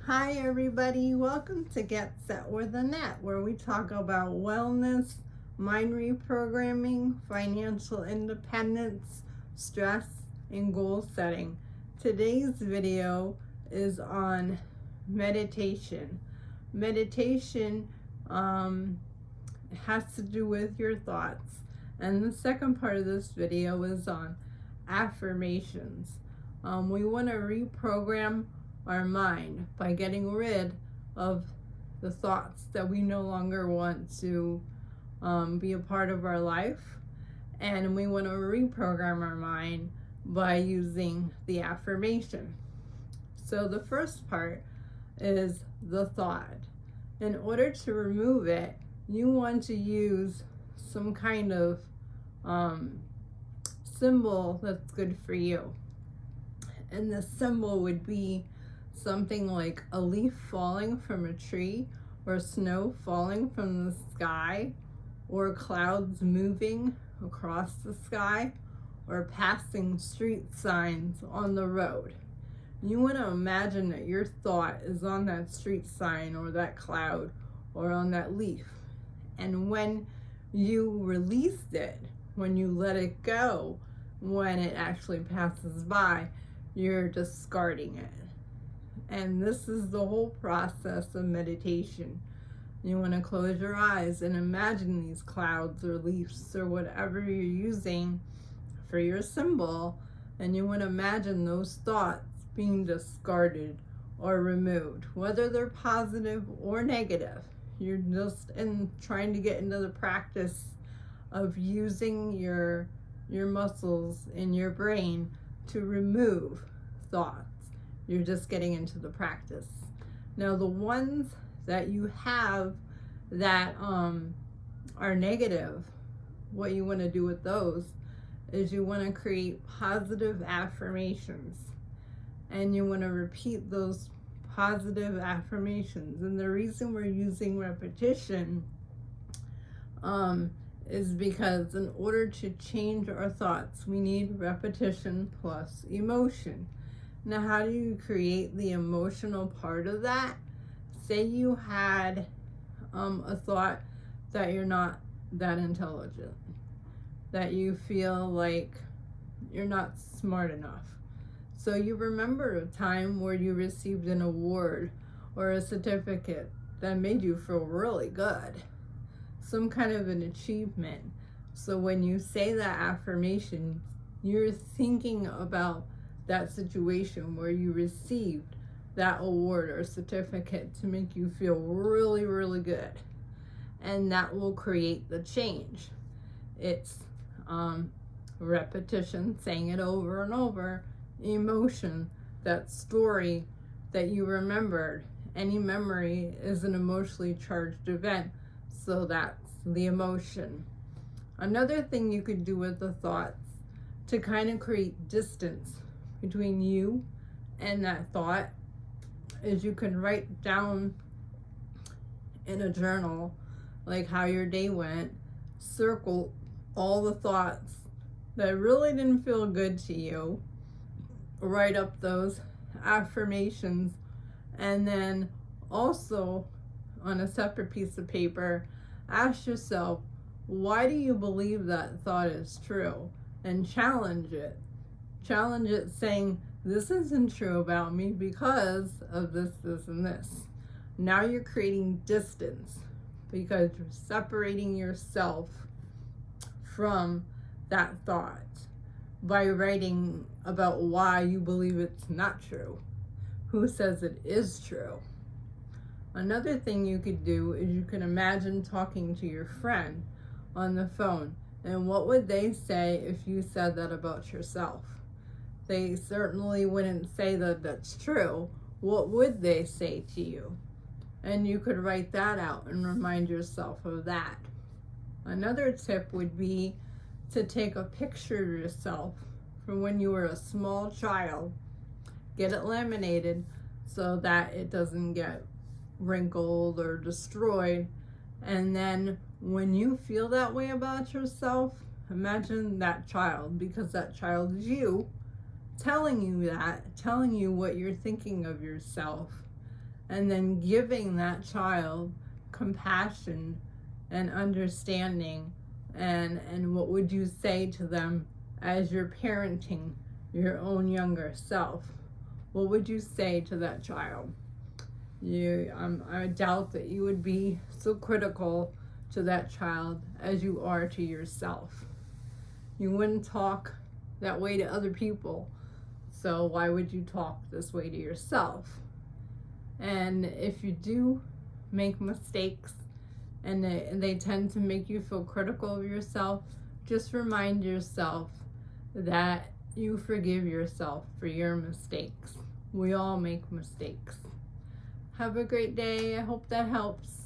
Hi everybody, welcome to Get Set with Annette, where we talk about wellness, mind reprogramming, financial independence, stress, and goal setting. Today's video is on meditation. Meditation has to do with your thoughts, and the second part of this video is on affirmations. We want to reprogram our mind by getting rid of the thoughts that we no longer want to be a part of our life, and we want to reprogram our mind by using the affirmation. So the first part is the thought. In order to remove it, you want to use some kind of symbol that's good for you. And the symbol would be something like a leaf falling from a tree, or snow falling from the sky, or clouds moving across the sky, or passing street signs on the road. You want to imagine that your thought is on that street sign or that cloud or on that leaf. And when you release it, when you let it go, when it actually passes by, you're discarding it. And this is the whole process of meditation. You want to close your eyes and imagine these clouds or leaves or whatever you're using for your symbol, and you want to imagine those thoughts being discarded or removed, whether they're positive or negative. You're just trying to get into the practice of using your muscles in your brain to remove thoughts. You're just getting into the practice. Now, the ones that you have that are negative, what you want to do with those is you want to create positive affirmations, and you want to repeat those positive affirmations. And the reason we're using repetition is because in order to change our thoughts, we need repetition plus emotion. Now, how do you create the emotional part of that? Say you had a thought that you're not that intelligent, that you feel like you're not smart enough. So you remember a time where you received an award or a certificate that made you feel really good, some kind of an achievement. So when you say that affirmation, you're thinking about that situation where you received that award or certificate to make you feel really, really good. And that will create the change. It's repetition, saying it over and over, emotion, that story that you remembered. Any memory is an emotionally charged event, so that's the emotion. Another thing you could do with the thoughts to kind of create distance between you and that thought is you can write down in a journal like how your day went, circle all the thoughts that really didn't feel good to you, write up those affirmations, and then also on a separate piece of paper, ask yourself, why do you believe that thought is true? And challenge it. Challenge it saying, this isn't true about me because of this, this, and this. Now you're creating distance because you're separating yourself from that thought by writing about why you believe it's not true. Who says it is true? Another thing you could do is you can imagine talking to your friend on the phone, and what would they say if you said that about yourself? They certainly wouldn't say that that's true. What would they say to you? And you could write that out and remind yourself of that. Another tip would be to take a picture of yourself from when you were a small child. Get it laminated so that it doesn't get wrinkled or destroyed. And then when you feel that way about yourself, imagine that child, because that child is you, telling you what you're thinking of yourself. and then giving that child compassion and understanding, and what would you say to them as you're parenting your own younger self? What would you say to that child? I doubt that you would be so critical to that child as you are to yourself. You wouldn't talk that way to other people, so why would you talk this way to yourself? And if you do make mistakes and they tend to make you feel critical of yourself, just remind yourself that you forgive yourself for your mistakes. We all make mistakes. Have a great day. I hope that helps.